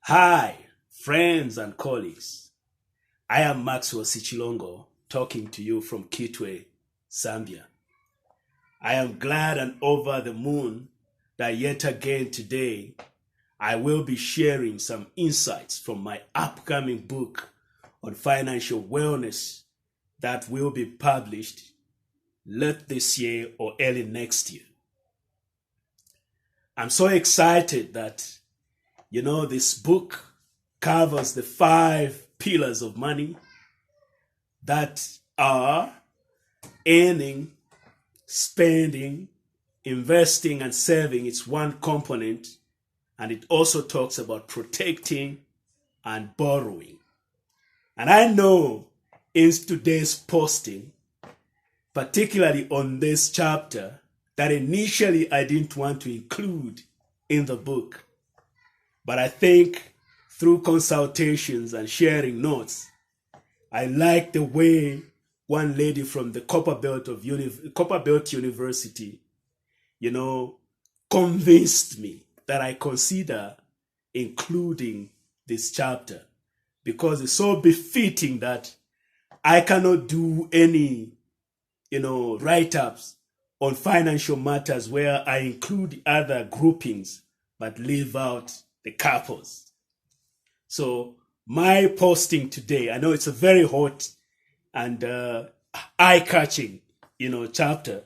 Hi, friends and colleagues. I am Maxwell Sichilongo talking to you from Kitwe, Zambia. I am glad and over the moon that yet again today I will be sharing some insights from my upcoming book on financial wellness that will be published late this year or early next year. I'm so excited that this book covers the 5 pillars of money that are earning, spending, investing, and saving. It's one component, and it also talks about protecting and borrowing. And I know in today's posting, particularly on this chapter, that initially I didn't want to include in the book. But I think through consultations and sharing notes, I like the way one lady from the Copperbelt University, convinced me that I consider including this chapter because it's so befitting that I cannot do any, write-ups on financial matters where I include other groupings but leave out the couples. So my posting today, I know it's a very hot and eye-catching, chapter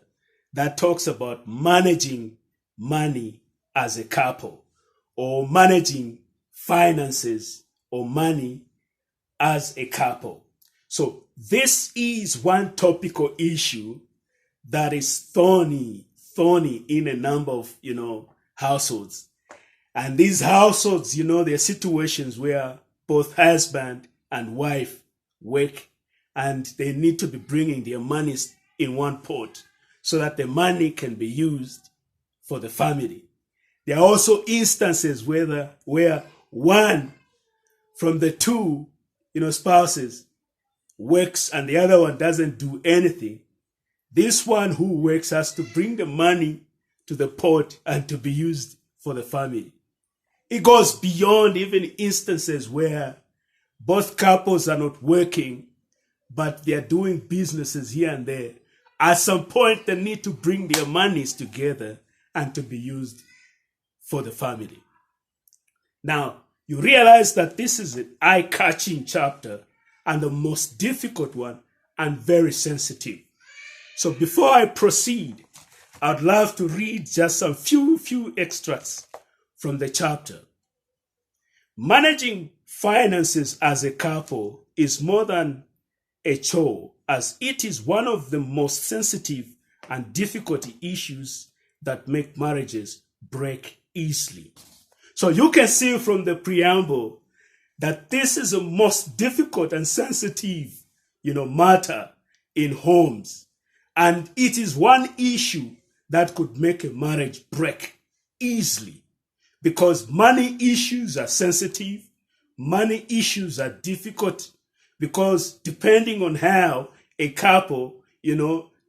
that talks about managing money as a couple or managing finances or money as a couple. So this is one topical issue that is thorny in a number of, households. And these households, there are situations where both husband and wife work and they need to be bringing their monies in one pot so that the money can be used for the family. There are also instances where one from the two, spouses works and the other one doesn't do anything. This one who works has to bring the money to the pot and to be used for the family. It goes beyond even instances where both couples are not working, but they're doing businesses here and there. At some point, they need to bring their monies together and to be used for the family. Now, you realize that this is an eye-catching chapter and the most difficult one and very sensitive. So before I proceed, I'd love to read just some few extracts from the chapter. Managing finances as a couple is more than a chore, as it is one of the most sensitive and difficult issues that make marriages break easily. So you can see from the preamble that this is the most difficult and sensitive, matter in homes. And it is one issue that could make a marriage break easily because money issues are sensitive, money issues are difficult because depending on how a couple,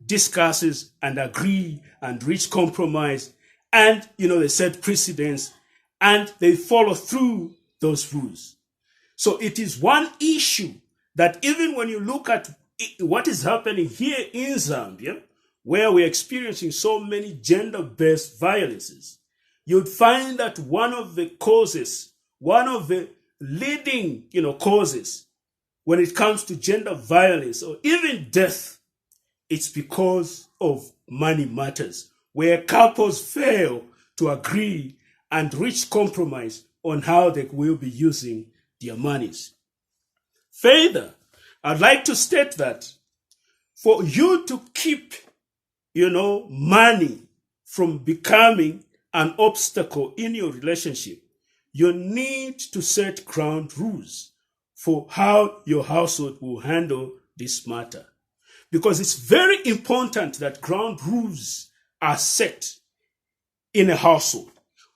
discusses and agree and reach compromise and, they set precedents and they follow through those rules. So it is one issue that even when you look at what is happening here in Zambia, where we're experiencing so many gender-based violences, you'd find that one of the leading, causes when it comes to gender violence or even death, it's because of money matters, where couples fail to agree and reach compromise on how they will be using their monies. Further, I'd like to state that for you to keep, money from becoming an obstacle in your relationship, you need to set ground rules for how your household will handle this matter. Because it's very important that ground rules are set in a household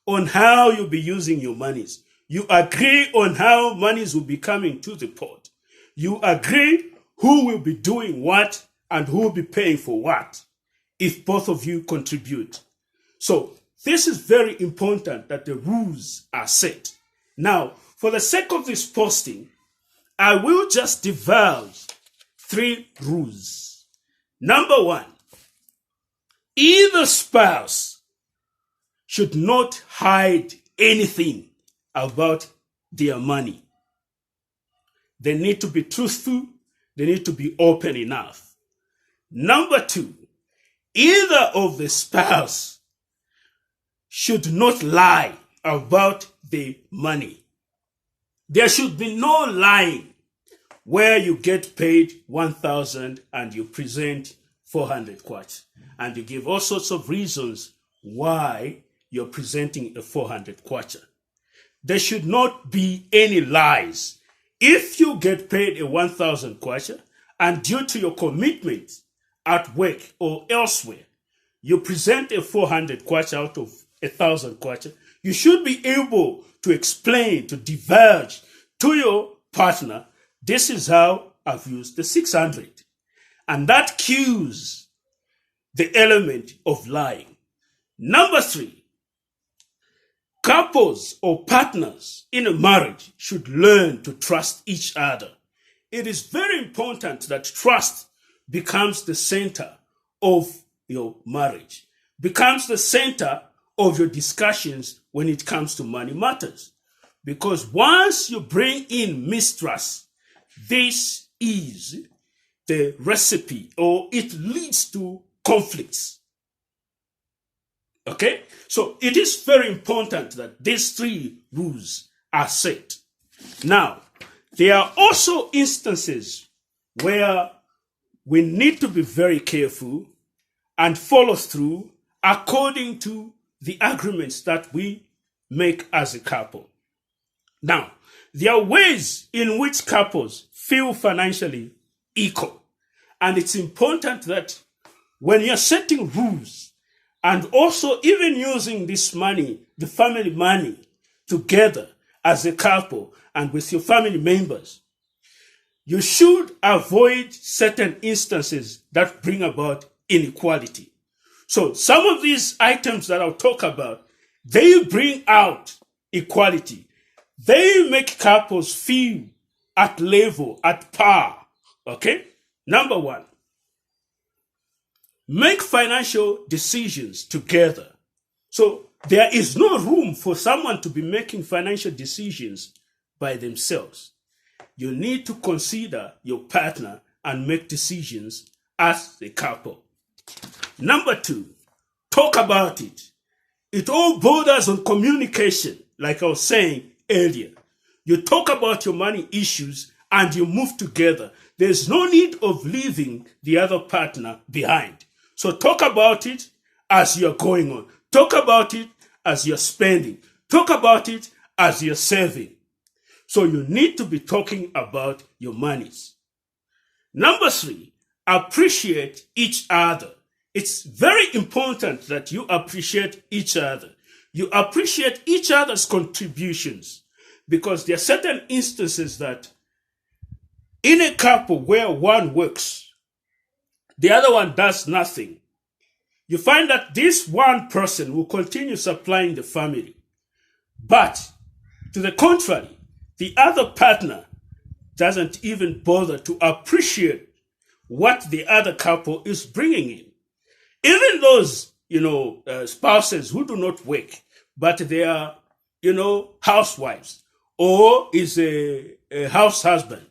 on how you'll be using your monies. You agree on how monies will be coming to the pot. You agree who will be doing what and who will be paying for what if both of you contribute. So this is very important that the rules are set. Now, for the sake of this posting, I will just divulge 3 rules. Number 1, either spouse should not hide anything about their money. They need to be truthful. They need to be open enough. Number 2, either of the spouse should not lie about the money. There should be no lying where you get paid 1,000 and you present 400 kwacha. And you give all sorts of reasons why you're presenting a 400 kwacha. There should not be any lies. If you get paid a 1,000 kwacha and due to your commitment at work or elsewhere, you present a 400 kwacha out of 1,000 kwacha, you should be able to explain, to divulge to your partner, this is how I've used the 600. And that cues the element of lying. Number 3, couples or partners in a marriage should learn to trust each other. It is very important that trust becomes the center of your marriage, becomes the center of your discussions when it comes to money matters. Because once you bring in mistrust, this is the recipe, or it leads to conflicts. Okay? So it is very important that these 3 rules are set. Now, there are also instances where we need to be very careful and follow through according to the agreements that we make as a couple. Now, there are ways in which couples feel financially equal. And it's important that when you're setting rules and also even using this money, the family money, together as a couple and with your family members, you should avoid certain instances that bring about inequality. So some of these items that I'll talk about, they bring out equality. They make couples feel at level, at par. Okay? Number 1, make financial decisions together. So there is no room for someone to be making financial decisions by themselves. You need to consider your partner and make decisions as a couple. Number 2, talk about it. It all borders on communication, like I was saying earlier. You talk about your money issues and you move together. There's no need of leaving the other partner behind. So talk about it as you're going on. Talk about it as you're spending. Talk about it as you're saving. So you need to be talking about your monies. Number 3, appreciate each other. It's very important that you appreciate each other. You appreciate each other's contributions, because there are certain instances that in a couple where one works, the other one does nothing, you find that this one person will continue supplying the family. But to the contrary, the other partner doesn't even bother to appreciate what the other couple is bringing in. Even those, spouses who do not work, but they are, housewives or is a house husband,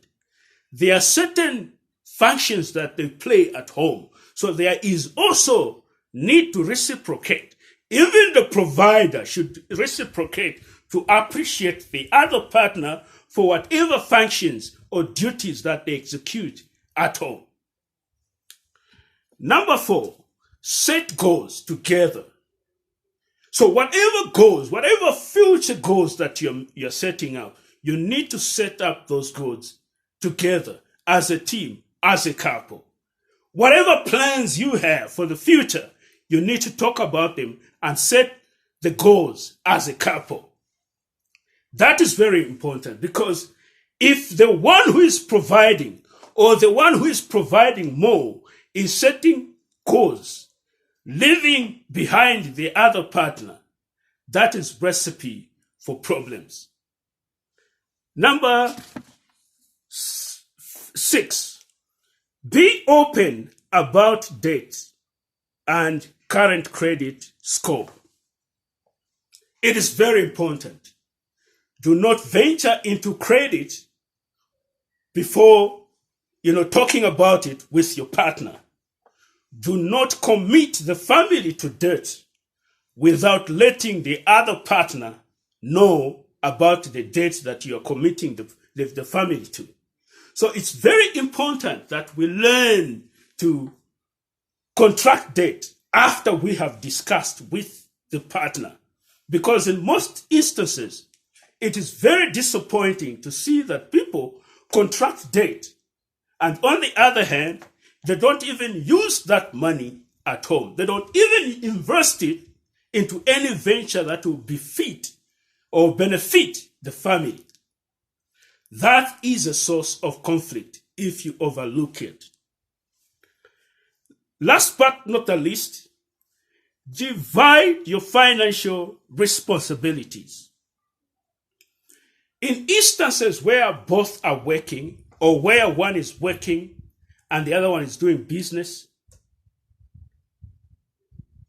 there are certain functions that they play at home. So there is also need to reciprocate. Even the provider should reciprocate to appreciate the other partner for whatever functions or duties that they execute at home. Number 4, set goals together. So whatever goals, whatever future goals that you're setting up, you need to set up those goals together as a team, as a couple. Whatever plans you have for the future, you need to talk about them and set the goals as a couple. That is very important, because if the one who is providing or the one who is providing more is setting goals, leaving behind the other partner, that is recipe for problems. Number 6, be open about debt and current credit score. It is very important. Do not venture into credit before, talking about it with your partner. Do not commit the family to debt without letting the other partner know about the debt that you are committing the family to. So it's very important that we learn to contract debt after we have discussed with the partner. Because in most instances, it is very disappointing to see that people contract debt, and on the other hand, they don't even use that money at home. They don't even invest it into any venture that will befit or benefit the family. That is a source of conflict if you overlook it. Last but not the least, divide your financial responsibilities. In instances where both are working, or where one is working and the other one is doing business,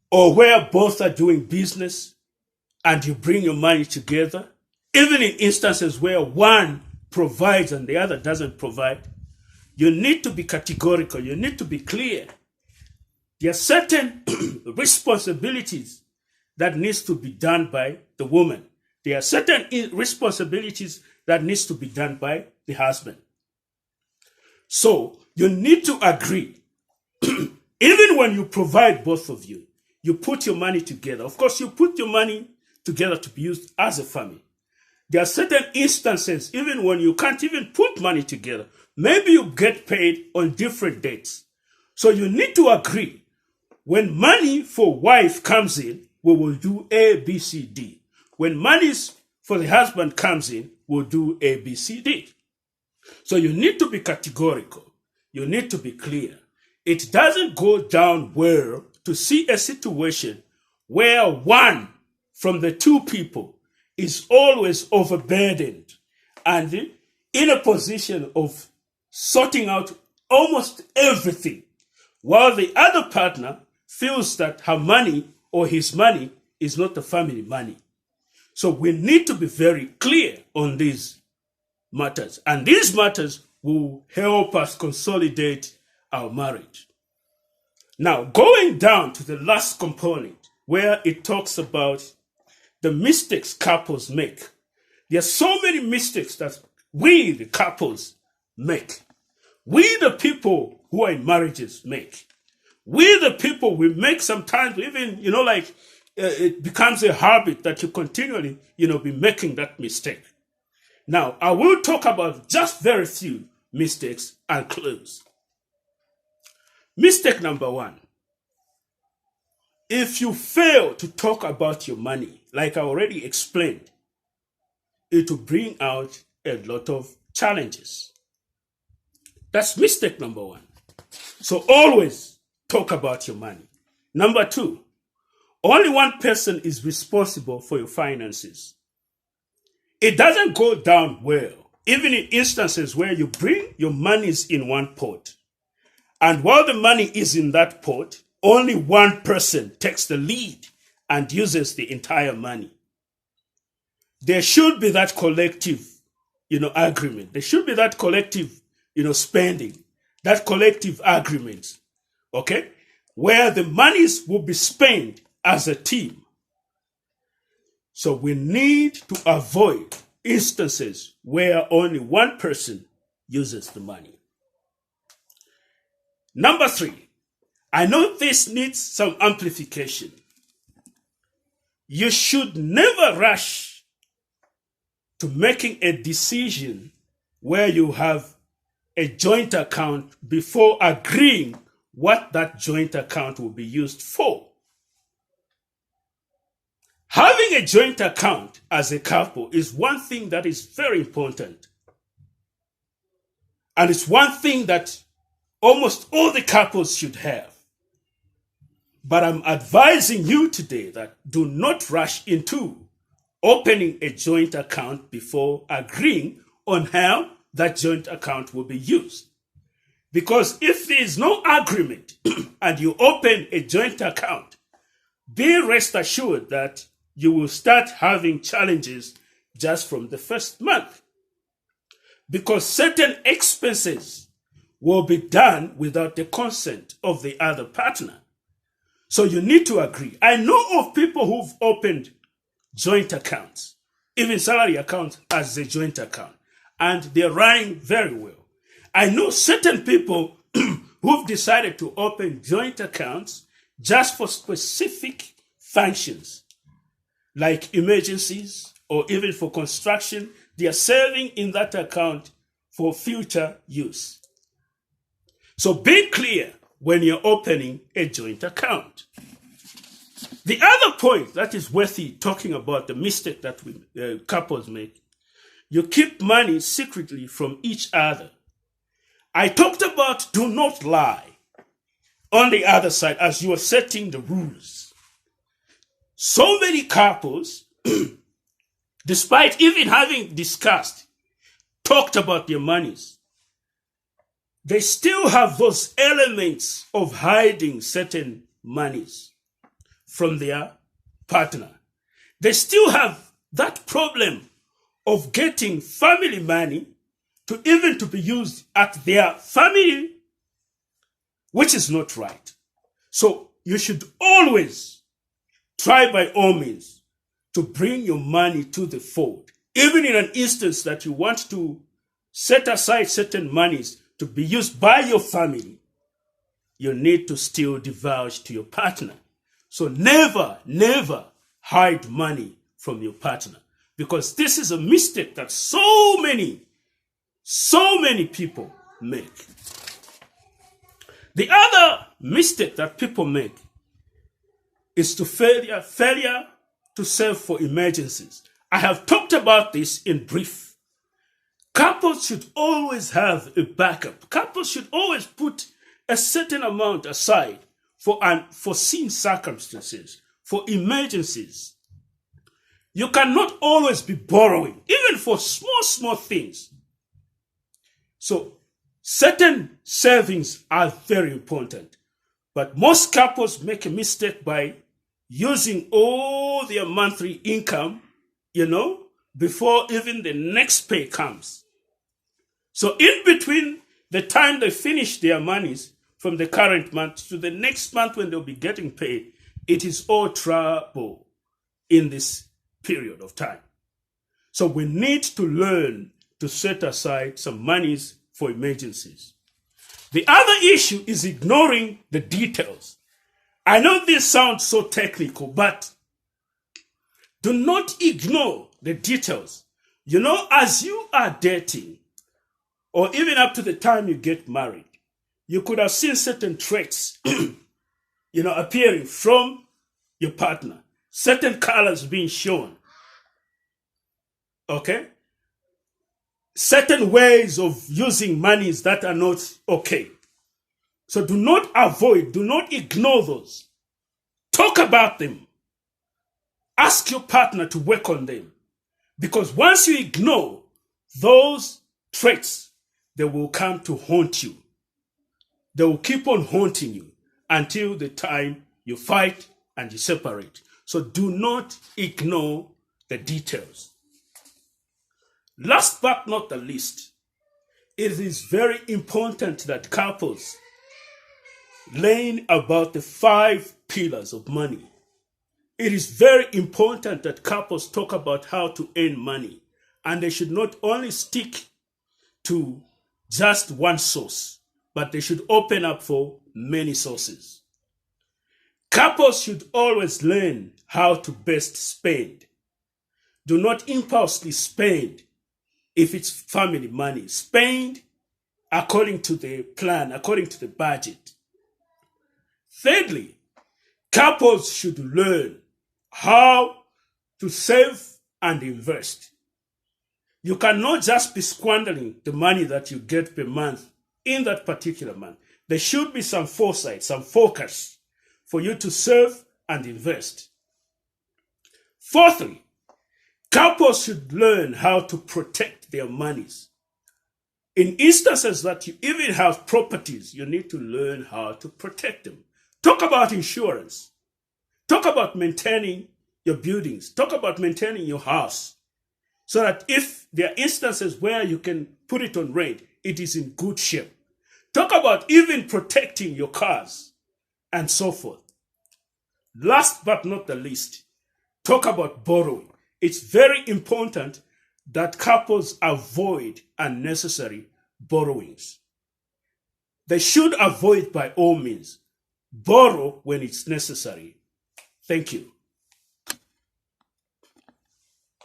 or where both are doing business and you bring your money together, even in instances where one provides and the other doesn't provide, you need to be categorical, you need to be clear. There are certain responsibilities that needs to be done by the woman. There are certain responsibilities that needs to be done by the husband. So you need to agree. Even when you provide, both of you, you put your money together. Of course, you put your money together to be used as a family. There are certain instances, even when you can't even put money together, maybe you get paid on different dates. So you need to agree. When money for wife comes in, we will do A, B, C, D. When money for the husband comes in, we'll do A, B, C, D. So you need to be categorical. You need to be clear. It doesn't go down well to see a situation where one from the two people is always overburdened and in a position of sorting out almost everything, while the other partner feels that her money or his money is not the family money. So we need to be very clear on these matters. And these matters will help us consolidate our marriage. Now, going down to the last component where it talks about the mistakes couples make. There are so many mistakes that we, the couples, make. We, the people who are in marriages, make. We, the people, we make sometimes even, it becomes a habit that you continually, be making that mistake. Now, I will talk about just very few mistakes and close. Mistake number 1. If you fail to talk about your money, like I already explained, it will bring out a lot of challenges. That's mistake number 1. So always talk about your money. Number 2, only one person is responsible for your finances. It doesn't go down well, even in instances where you bring your monies in one pot. And while the money is in that pot, only one person takes the lead and uses the entire money. There should be that collective, agreement. There should be that collective, spending, that collective agreement, okay, where the monies will be spent as a team. So we need to avoid instances where only one person uses the money. Number 3, I know this needs some amplification. You should never rush to making a decision where you have a joint account before agreeing what that joint account will be used for. Having a joint account as a couple is one thing that is very important. And it's one thing that almost all the couples should have. But I'm advising you today that do not rush into opening a joint account before agreeing on how that joint account will be used. Because if there is no agreement and you open a joint account, be rest assured that you will start having challenges just from the first month. Because certain expenses will be done without the consent of the other partner. So you need to agree. I know of people who've opened joint accounts, even salary accounts as a joint account, and they're running very well. I know certain people who've decided to open joint accounts just for specific functions, like emergencies or even for construction. They are saving in that account for future use. So be clear when you're opening a joint account. The other point that is worthy talking about, the mistake that couples make, you keep money secretly from each other. I talked about do not lie on the other side as you are setting the rules. So many couples, despite even having talked about their monies, they still have those elements of hiding certain monies from their partner. They still have that problem of getting family money to be used at their family, which is not right. So you should always try by all means to bring your money to the fold. Even in an instance that you want to set aside certain monies to be used by your family, you need to still divulge to your partner. So never, never hide money from your partner, because this is a mistake that so many people make. The other mistake that people make is to failure to save for emergencies. I have talked about this in brief. Couples should always have a backup. Couples should always put a certain amount aside for unforeseen circumstances, for emergencies. You cannot always be borrowing, even for small things. So certain savings are very important. But most couples make a mistake by using all their monthly income, before even the next pay comes. So in between the time they finish their monies from the current month to the next month when they'll be getting paid, it is all trouble in this period of time. So we need to learn to set aside some monies for emergencies. The other issue is ignoring the details. I know this sounds so technical, but do not ignore the details. As you are dating, or even up to the time you get married, you could have seen certain traits, appearing from your partner, certain colors being shown. Okay? Certain ways of using monies that are not okay. So do not ignore those. Talk about them. Ask your partner to work on them. Because once you ignore those traits, they will come to haunt you. They will keep on haunting you until the time you fight and you separate. So do not ignore the details. Last but not the least, it is very important that couples learn about the 5 pillars of money. It is very important that couples talk about how to earn money, and they should not only stick to just one source, but they should open up for many sources. Couples should always learn how to best spend. Do not impulsively spend. If it's family money, spend according to the plan, according to the budget. Thirdly, couples should learn how to save and invest. You cannot just be squandering the money that you get per month in that particular month. There should be some foresight, some focus for you to save and invest. Fourthly, couples should learn how to protect protect their monies. In instances that you even have properties, you need to learn how to protect them. Talk about insurance. Talk about maintaining your buildings. Talk about maintaining your house. So that if there are instances where you can put it on rent, it is in good shape. Talk about even protecting your cars and so forth. Last but not the least, talk about borrowing. It's very important that couples avoid unnecessary borrowings. They should avoid by all means. Borrow when it's necessary. Thank you.